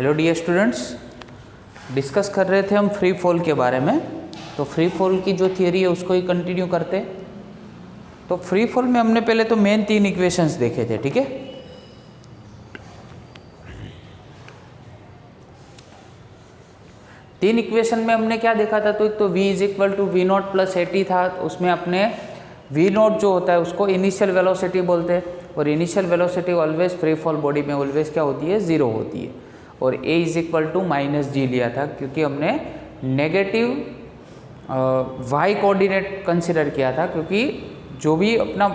Hello dear students, discuss कर रहे थे हम फ्री फॉल के बारे में। तो फ्री फॉल की जो थियरी है उसको ही कंटिन्यू करते। तो फ्री फॉल में हमने पहले तो मेन 3 इक्वेशंस देखे थे, ठीक है। तीन इक्वेशन में हमने क्या देखा था, तो v is equal to v naught plus a t था। तो उसमें अपने वी नॉट जो होता है उसको इनिशियल वेलोसिटी बोलते हैं, और initial velocity always free fall body में ऑलवेज क्या होती है, 0 होती है। और a is equal to minus G लिया था क्योंकि हमने नेगेटिव y कोऑर्डिनेट कंसिडर किया था, क्योंकि जो भी अपना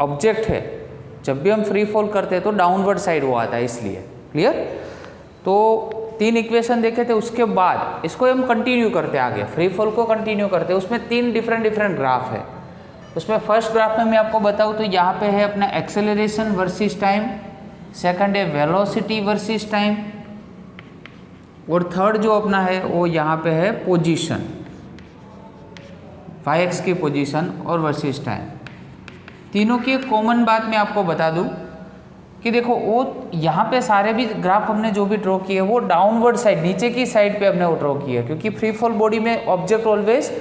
ऑब्जेक्ट है जब भी हम फ्री फॉल करते हैं तो डाउनवर्ड साइड वो आता है, इसलिए। क्लियर। तो 3 इक्वेशन देखे थे, उसके बाद इसको हम कंटिन्यू करते आगे, फ्री फॉल को कंटिन्यू करते। उसमें 3 डिफरेंट ग्राफ है। उसमें फर्स्ट ग्राफ में मैं आपको बताऊँ तो यहाँ पे है अपना एक्सेलरेशन वर्सेस टाइम, सेकंड है वेलोसिटी वर्सेस टाइम, और थर्ड जो अपना है वो यहाँ पे है पोजीशन, y-एक्स की पोजीशन और वर्सेस टाइम। तीनों की एक कॉमन बात मैं आपको बता दूं कि देखो वो यहाँ पे सारे भी ग्राफ हमने जो भी ड्रॉ किए वो डाउनवर्ड साइड, नीचे की साइड पे हमने वो ड्रॉ किया, क्योंकि फ्री फॉल बॉडी में ऑब्जेक्ट ऑलवेज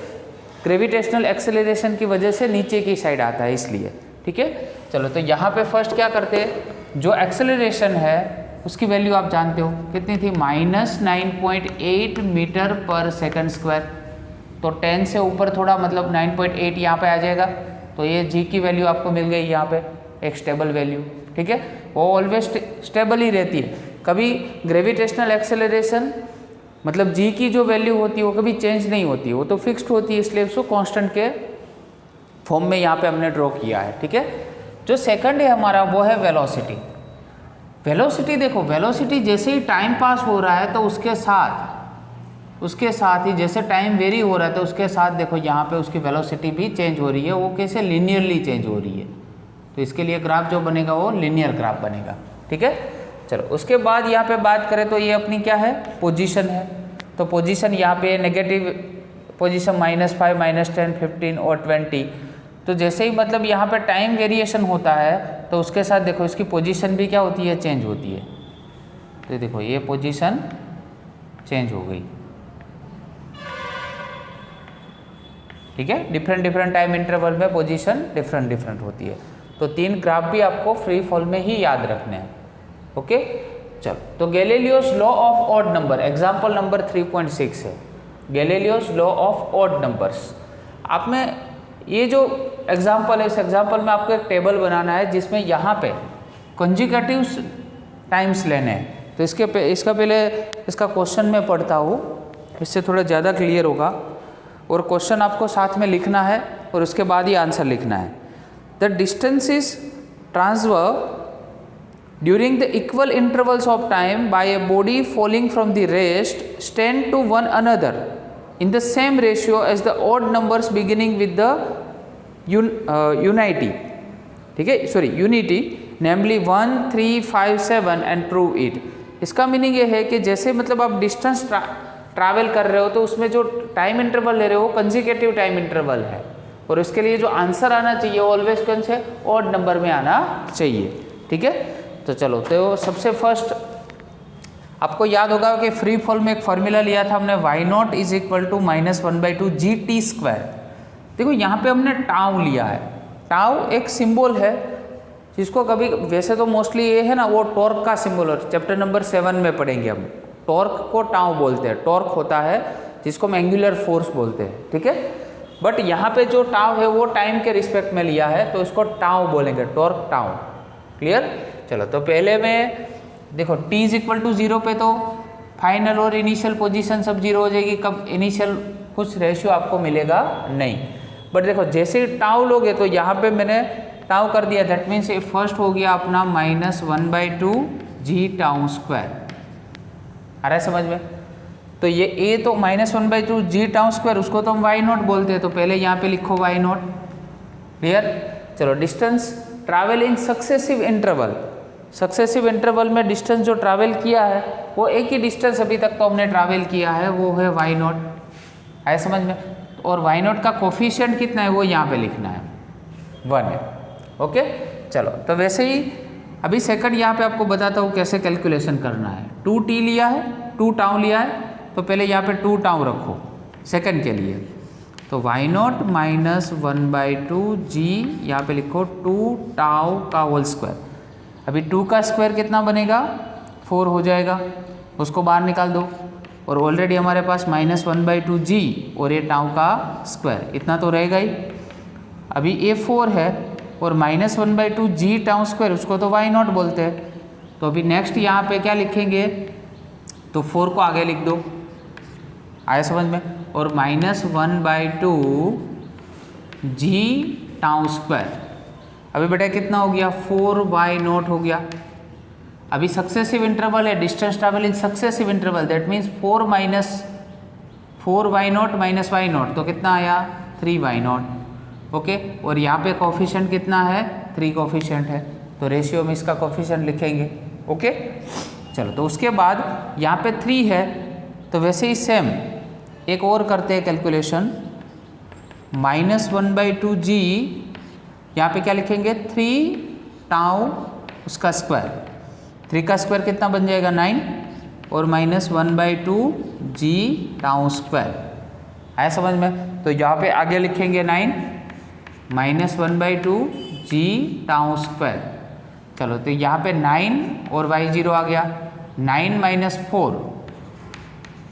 ग्रेविटेशनल एक्सेलरेशन की वजह से नीचे की साइड आता है, इसलिए। ठीक है, चलो तो यहाँ पे फर्स्ट क्या करते हैं, जो एक्सेलरेशन है उसकी वैल्यू आप जानते हो कितनी थी, -9.8 मीटर पर सेकंड स्क्वायर। तो 10 से ऊपर थोड़ा मतलब 9.8 यहाँ पे आ जाएगा। तो ये जी की वैल्यू आपको मिल गई यहाँ पे, एक स्टेबल वैल्यू। ठीक है, वो ऑलवेज स्टेबल ही रहती है, कभी ग्रेविटेशनल एक्सेलरेशन मतलब जी की जो वैल्यू होती है वो कभी चेंज नहीं होती है, वो तो फिक्स्ड होती है, इसलिए उसको कांस्टेंट के फॉर्म में यहाँ पे हमने ड्रॉ किया है। ठीक है, जो सेकंड है हमारा वो है वेलोसिटी। वेलोसिटी देखो, वेलोसिटी जैसे ही टाइम पास हो रहा है तो उसके साथ ही जैसे टाइम वेरी हो रहा है तो उसके साथ देखो यहाँ पे उसकी वेलोसिटी भी चेंज हो रही है। वो कैसे, लीनियरली चेंज हो रही है। तो इसके लिए ग्राफ जो बनेगा वो लीनियर ग्राफ बनेगा। ठीक है, चलो उसके बाद यहाँ पे बात करें तो ये अपनी क्या है, पोजीशन है। तो पोजीशन यहाँ पे नेगेटिव पोजीशन -5, -10, 15 और 20। तो जैसे ही मतलब यहाँ पे टाइम वेरिएशन होता है तो उसके साथ देखो इसकी पोजीशन भी क्या होती है, चेंज होती है। तो देखो ये पोजीशन चेंज हो गई। ठीक है, डिफरेंट टाइम इंटरवल में पोजीशन डिफरेंट होती है। तो 3 ग्राफ भी आपको फ्री फॉल में ही याद रखने हैं। ओके, चलो तो Galileo's law of odd number, example number 3.6 है, Galileo's law of odd numbers. आप में ये जो एग्जाम्पल है, इस एग्जाम्पल में आपको एक टेबल बनाना है जिसमें यहाँ पे कंजिक्यूटिव टाइम्स लेने हैं। तो इसका पहले इसका क्वेश्चन मैं पढ़ता हूँ, इससे थोड़ा ज़्यादा क्लियर होगा। और क्वेश्चन आपको साथ में लिखना है और उसके बाद ही आंसर लिखना है। The distance is transfer during the equal intervals of time by a body falling from the rest stand to one another in the same ratio as the odd numbers beginning with the unity, ठीक है, sorry unity, namely 1, 3, 5, 7 and prove it। इसका meaning ये है कि जैसे मतलब आप distance travel कर रहे हो तो उसमें जो टाइम इंटरवल ले रहे हो वो कंजिक्यूटिव टाइम इंटरवल है, और उसके लिए जो आंसर आना चाहिए ऑलवेज कौन से, ऑड नंबर में आना चाहिए। ठीक है, तो चलो तो सबसे फर्स्ट आपको याद होगा कि फ्री फॉल में एक फॉर्मूला लिया था हमने, y0 is equal to -1/2 GT²। देखो यहाँ पे हमने टाउ लिया है। टाउ एक सिंबल है जिसको कभी, वैसे तो मोस्टली ये है ना वो टॉर्क का सिंबल, और चैप्टर नंबर 7 में पढ़ेंगे हम। टॉर्क को टाउ बोलते हैं, टॉर्क होता है जिसको हम एंगुलर फोर्स बोलते हैं। ठीक है, बट यहाँ पे जो टाउ है वो टाइम के रिस्पेक्ट में लिया है तो इसको टाउ बोलेंगे, टॉर्क टाउ। क्लियर। चलो तो पहले में देखो t इज इक्वल टू 0 पे तो फाइनल और इनिशियल पोजीशन सब 0 हो जाएगी। कब इनिशियल कुछ रेशियो आपको मिलेगा नहीं, बट देखो जैसे ही टाउ लोगे तो यहाँ पे मैंने टाउ कर दिया, दैट मीन्स ये फर्स्ट हो गया अपना -1/2 G²। आ रहा है समझ में। तो ये a तो -1/2 G², उसको तो हम y0 बोलते हैं, तो पहले यहाँ पे लिखो y0। क्लियर। चलो distance travel in successive interval, successive interval में डिस्टेंस जो ट्रैवल किया है वो एक ही डिस्टेंस अभी तक तो हमने ट्रैवल किया है, वो है y0। आया समझ में। और y0 का कोफिशिएंट कितना है वो यहाँ पे लिखना है, 1 है। ओके, चलो तो वैसे ही अभी सेकंड यहाँ पे आपको बताता हूँ कैसे कैलकुलेशन करना है। 2t लिया है, 2 टाउ लिया है, तो पहले यहाँ पे 2 टाउ रखो सेकंड के लिए, तो y0 माइनस 1/2 g, यहाँ पे लिखो 2 टाउ का होल स्क्वायर। अभी 2 का स्क्वायर कितना बनेगा, 4 हो जाएगा, उसको बाहर निकाल दो, और ऑलरेडी हमारे पास माइनस 1/2 g और ये टाउ का स्क्वायर इतना तो रहेगा ही। अभी ये 4 है और माइनस 1/2 g टाउ स्क्वायर, उसको तो y0 बोलते हैं। तो अभी नेक्स्ट यहाँ पे क्या लिखेंगे, तो 4 को आगे लिख दो, आया समझ में, और माइनस 1/2 g टाउ स्क्वायर। अभी बेटा कितना हो गया, 4y0 हो गया। अभी सक्सेसिव इंटरवल है, distance travel in successive interval, that means 4 minus 4y0 minus y0, तो कितना आया 3y0। ओके, और यहाँ पे कोफिशिएंट कितना है, 3 कोफिशिएंट है, तो रेशियो में इसका कोफिशिएंट लिखेंगे। ओके, चलो, तो उसके बाद यहाँ पे 3 है, तो वैसे ही सेम एक और करते हैं कैलकुलेशन, माइनस 1/2 g, यहाँ पे क्या लिखेंगे 3 टाउ उसका स्क्वायर, 3 का स्क्वायर कितना बन जाएगा 9, और माइनस 1/2 g टाउ स्क्वायर। आया समझ में, तो यहाँ पे आगे लिखेंगे 9 माइनस 1/2 g टाउ स्क्वायर। चलो, तो यहाँ पे 9 और y0 आ गया, 9 माइनस 4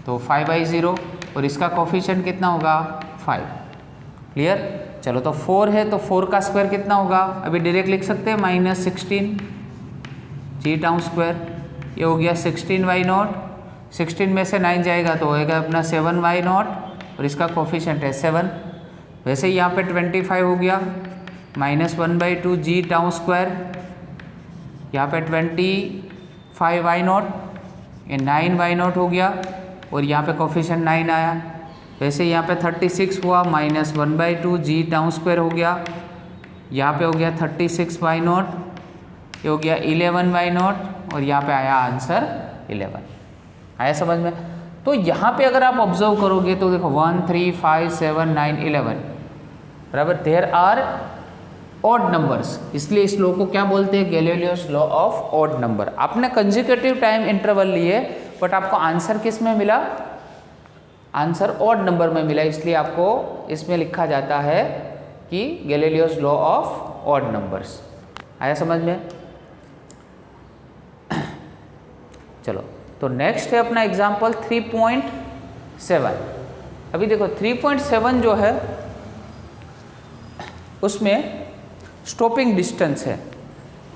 तो 5y0, और इसका कोफिशिएंट कितना होगा 5। क्लियर, चलो, तो 4 है तो 4 का स्क्वायर कितना होगा, अभी डायरेक्ट लिख सकते हैं माइनस 16 g टाउ स्क्वायर, ये हो गया 16y0, 16 में से 9 जाएगा तो होएगा अपना 7y0, और इसका कोफिशिएंट है 7। वैसे ही यहाँ पे 25 हो गया, माइनस 1/2 g टाउ स्क्वायर, यहाँ पे 25y0, ये 9y0 हो गया, और यहाँ पे कोफिशिएंट 9 आया। वैसे यहाँ पे 36 हुआ, माइनस 1/2 g टाउ स्क्वायर हो गया, यहाँ पे हो गया 36y0, ये हो गया 11y0, और यहाँ पे आया आंसर 11। आया समझ में, तो यहाँ पे अगर आप ऑब्जर्व करोगे तो देखो 1 3 5 7 9 11 बराबर, देयर आर ऑड नंबर्स, इसलिए इस लॉ को क्या बोलते हैं, Galileo's law of odd number. आपने कंसेक्यूटिव टाइम इंटरवल लिए, बट आपको आंसर किस में मिला, आंसर ऑड नंबर में मिला, इसलिए आपको इसमें लिखा जाता है कि Galileo's law of odd numbers. आया समझ में, चलो, तो नेक्स्ट है अपना एग्जाम्पल 3.7। अभी देखो 3.7 जो है उसमें स्टॉपिंग डिस्टेंस है,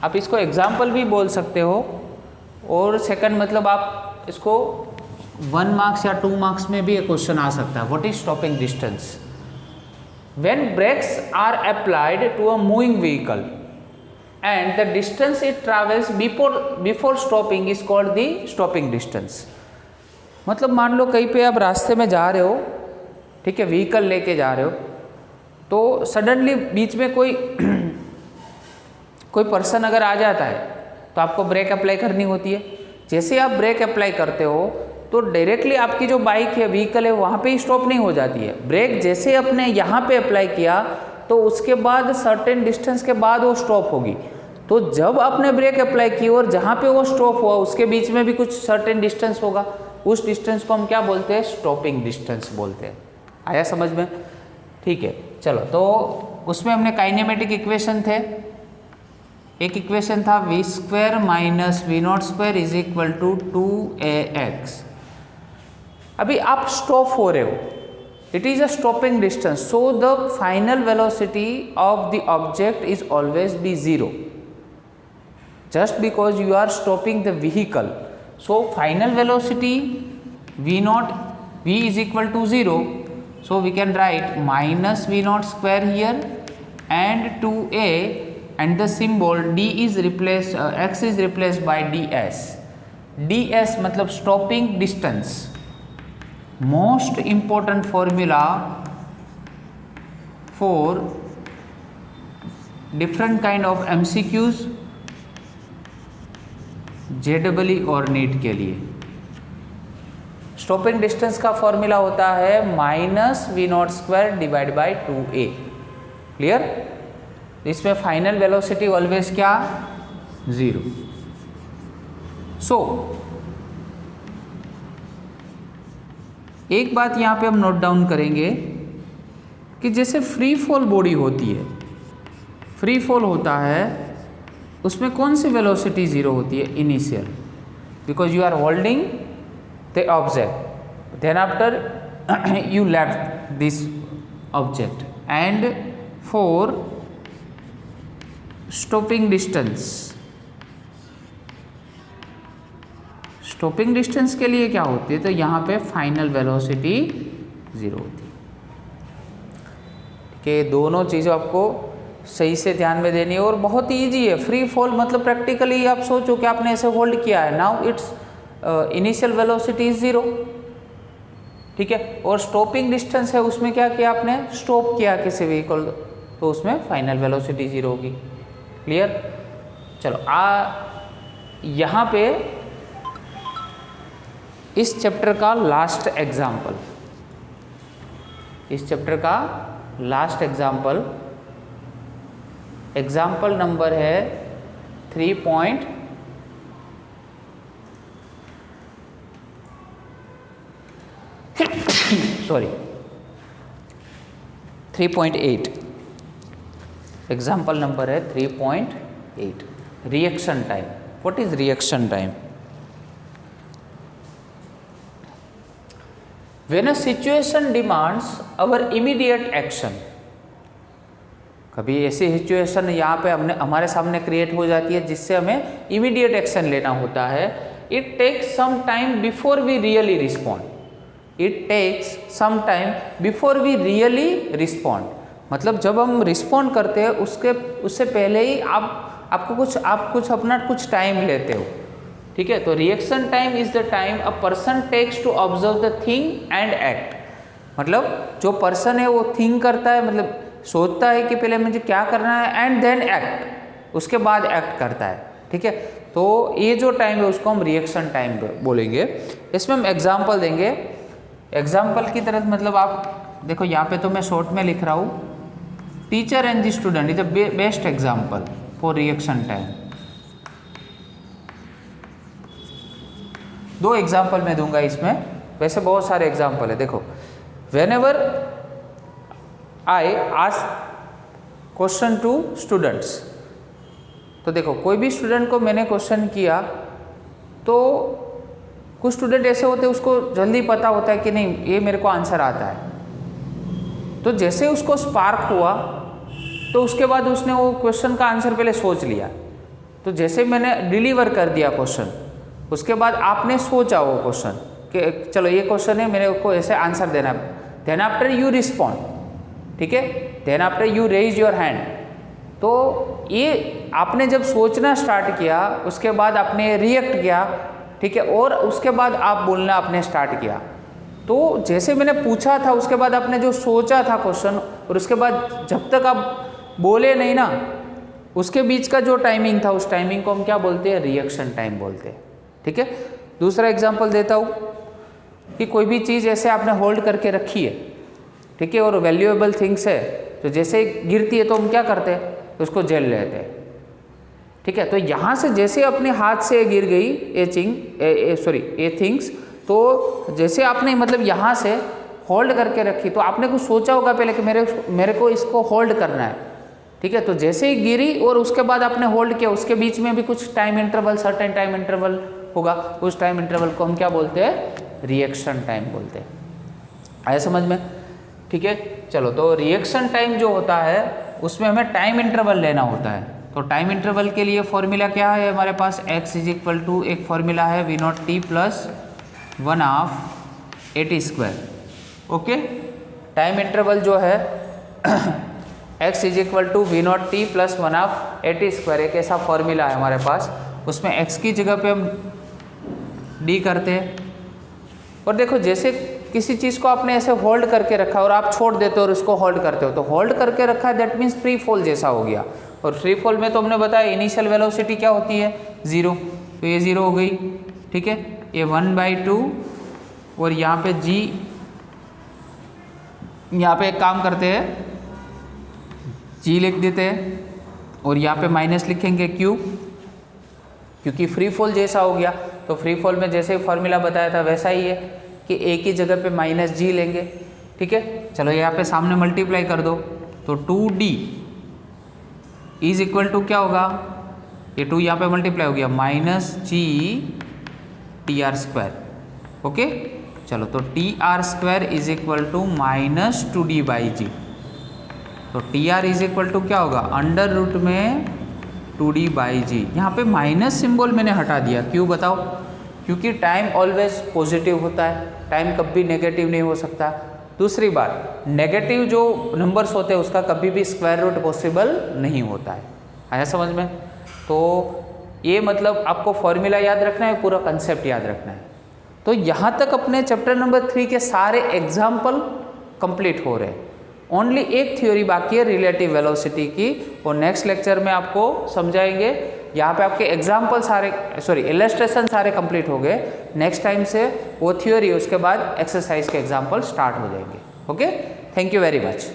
आप इसको एग्जाम्पल भी बोल सकते हो, और सेकंड मतलब आप इसको 1 मार्क्स या 2 मार्क्स में भी एक क्वेश्चन आ सकता है। What is stopping distance, when brakes are applied to a moving vehicle and the distance it travels before stopping is called the stopping distance। मतलब मान लो कहीं पे आप रास्ते में जा रहे हो, ठीक है, व्हीकल लेके जा रहे हो, तो सडनली बीच में कोई पर्सन अगर आ जाता है तो आपको ब्रेक अप्लाई करनी होती है। जैसे आप ब्रेक अप्लाई करते हो तो डायरेक्टली आपकी जो बाइक है, व्हीकल है, वहाँ पे ही स्टॉप नहीं हो जाती है। ब्रेक जैसे अपने यहाँ पे अप्लाई किया तो उसके बाद सर्टेन डिस्टेंस के बाद वो स्टॉप होगी। तो जब आपने ब्रेक अप्लाई की और जहाँ पे वो स्टॉप हुआ उसके बीच में भी कुछ सर्टेन डिस्टेंस होगा, उस डिस्टेंस को हम क्या बोलते हैं, स्टॉपिंग डिस्टेंस बोलते हैं। आया समझ में, ठीक है, चलो, तो उसमें हमने काइनेमेटिक इक्वेशन थे, एक इक्वेशन था v² minus v0² is equal to 2ax। अभी आप स्टॉप हो रहे हो, it is a stopping distance, so the final velocity of the object is always be 0 just because you are stopping the vehicle। so final velocity v is equal to 0, so we can write minus v0² here and 2a, and the symbol d is replaced, x is replaced by ds। ds मतलब stopping distance। Most important formula for different kind of MCQs, JEE और NEET के लिए stopping distance का formula होता है minus v0² divide by 2a। Clear, इसमें final velocity always क्या, 0। सो एक बात यहाँ पे हम नोट डाउन करेंगे कि जैसे फ्री फॉल बॉडी होती है, फ्री फॉल होता है, उसमें कौन सी वेलोसिटी ज़ीरो होती है? Initial, because you are holding the object, then after you left this object, and for stopping distance, stopping distance के लिए क्या होती है? तो यहाँ पे फाइनल वेलोसिटी ज़ीरो होती है। कि दोनों चीज़ें आपको सही से ध्यान में देनी है और बहुत ईजी है। फ्री फॉल मतलब प्रैक्टिकली आप सोचो कि आपने ऐसे होल्ड किया है, now it's initial velocity is zero, ठीक है। और स्टॉपिंग डिस्टेंस है, उसमें क्या किया आपने? स्टॉप किया किसी व्हीकल, तो उसमें फाइनल वेलोसिटी ज़ीरो होगी। क्लियर? चलो यहाँ पे इस चैप्टर का लास्ट एग्जाम्पल, इस चैप्टर का लास्ट एग्जाम्पल, एग्जाम्पल नंबर है 3.8। एग्जाम्पल नंबर है 3.8, reaction time. What is reaction time? When a situation demands our immediate action, कभी ऐसी सिचुएशन यहाँ पे हमारे सामने क्रिएट हो जाती है जिससे हमें इमीडिएट एक्शन लेना होता है। It takes some time before we really respond, it takes some time before we really respond, मतलब जब हम रिस्पॉन्ड करते हैं उससे पहले ही आप कुछ अपना कुछ टाइम लेते हो, ठीक है। तो reaction time is the time a person takes to observe the thing and act, मतलब जो पर्सन है वो थिंक करता है, मतलब सोचता है कि पहले मुझे क्या करना है, एंड देन एक्ट, उसके बाद एक्ट करता है, ठीक है। तो ये जो टाइम है उसको हम रिएक्शन टाइम बोलेंगे। इसमें हम एग्जाम्पल देंगे। एग्जाम्पल की तरह मतलब आप देखो यहाँ पे तो मैं शॉर्ट में लिख रहा हूँ, teacher and the student is the best example for reaction time. दो एग्जाम्पल मैं दूंगा इसमें, वैसे बहुत सारे एग्जाम्पल है। देखो, whenever I ask question to students, तो देखो कोई भी स्टूडेंट को मैंने क्वेश्चन किया, तो कुछ स्टूडेंट ऐसे होते हैं उसको जल्दी पता होता है कि नहीं ये मेरे को आंसर आता है, तो जैसे उसको स्पार्क हुआ तो उसके बाद उसने वो क्वेश्चन का आंसर पहले सोच लिया, तो जैसे मैंने डिलीवर कर दिया क्वेश्चन, उसके बाद आपने सोचा वो क्वेश्चन कि चलो ये क्वेश्चन है, मेरे को ऐसे आंसर देना है, देन आफ्टर यू रिस्पॉन्ड, ठीक है, then after you raise your hand. तो ये आपने जब सोचना स्टार्ट किया उसके बाद आपने रिएक्ट किया, ठीक है, और उसके बाद आप बोलना आपने स्टार्ट किया। तो जैसे मैंने पूछा था उसके बाद आपने जो सोचा था क्वेश्चन, और उसके बाद जब तक आप बोले नहीं ना, उसके बीच का जो टाइमिंग था उस टाइमिंग को हम क्या बोलते हैं? रिएक्शन टाइम बोलते हैं, ठीक है। दूसरा एग्जांपल देता हूँ कि कोई भी चीज़ ऐसे आपने होल्ड करके रखी है, ठीक है, और वैल्यूएबल थिंग्स है, तो जैसे गिरती है तो हम क्या करते हैं? उसको झेल लेते हैं, ठीक है। तो यहाँ से जैसे अपने हाथ से गिर गई ये थिंग्स, तो जैसे आपने मतलब यहाँ से होल्ड करके रखी, तो आपने कुछ सोचा होगा पहले कि मेरे को इसको होल्ड करना है, ठीक है। तो जैसे ही गिरी और उसके बाद आपने होल्ड किया, उसके बीच में भी कुछ time interval, certain time interval होगा, उस टाइम इंटरवल को हम क्या बोलते हैं? रिएक्शन टाइम बोलते हैं। आया समझ में? ठीक है, चलो। तो रिएक्शन टाइम जो होता है उसमें हमें टाइम इंटरवल लेना होता है। तो टाइम इंटरवल के लिए फॉर्मूला क्या है हमारे पास? x इज इक्वल टू, एक फॉर्मूला है v0t plus 1/2 at²। Okay, time interval जो है x is equal to v0t plus 1/2 at², एक ऐसा फॉर्मूला है हमारे पास। उसमें x की जगह पे हम d करते हैं, और देखो जैसे किसी चीज़ को आपने ऐसे होल्ड करके रखा और आप छोड़ देते हो और उसको होल्ड करते हो, तो होल्ड करके रखा है दैट मीन्स फ्री फॉल जैसा हो गया। और फ्री फॉल में तो हमने बताया इनिशियल वेलोसिटी क्या होती है? 0, तो ये 0 हो गई, ठीक है। ये 1/2, और यहाँ पे g, यहाँ पे एक काम करते हैं, g लिख देते हैं और यहाँ पे माइनस लिखेंगे q, क्योंकि फ्री फॉल जैसा हो गया। तो फ्री फॉल में जैसे फॉर्मूला बताया था वैसा ही है कि a की जगह पे माइनस जी लेंगे, ठीक है। चलो यहाँ पे सामने मल्टीप्लाई कर दो, तो 2d इज इक्वल टू क्या होगा, ये 2 यहाँ पे मल्टीप्लाई हो गया minus G T R square, okay. चलो तो T R square is equal to minus 2d by G, तो T R is equal to क्या होगा, अंडर रूट में 2d बाई जी। यहाँ पे माइनस सिंबल मैंने हटा दिया, क्यों बताओ, क्योंकि टाइम ऑलवेज पॉजिटिव होता है, टाइम कभी नेगेटिव नहीं हो सकता। दूसरी बात, नेगेटिव जो नंबर्स होते हैं उसका कभी भी स्क्वायर रूट पॉसिबल नहीं होता है, आया समझ में। तो ये मतलब आपको फॉर्मूला याद रखना है, पूरा कंसेप्ट याद रखना है। तो यहाँ तक अपने चैप्टर नंबर 3 के सारे एग्जाम्पल कंप्लीट हो रहे हैं। ओनली एक थ्योरी बाकी है रिलेटिव वेलोसिटी की, और नेक्स्ट लेक्चर में आपको समझाएंगे। यहाँ पे आपके एग्जाम्पल सारे इलस्ट्रेशन सारे कंप्लीट हो गए। नेक्स्ट टाइम से वो थ्योरी, उसके बाद एक्सरसाइज के एग्जाम्पल स्टार्ट हो जाएंगे। Okay, thank you very much.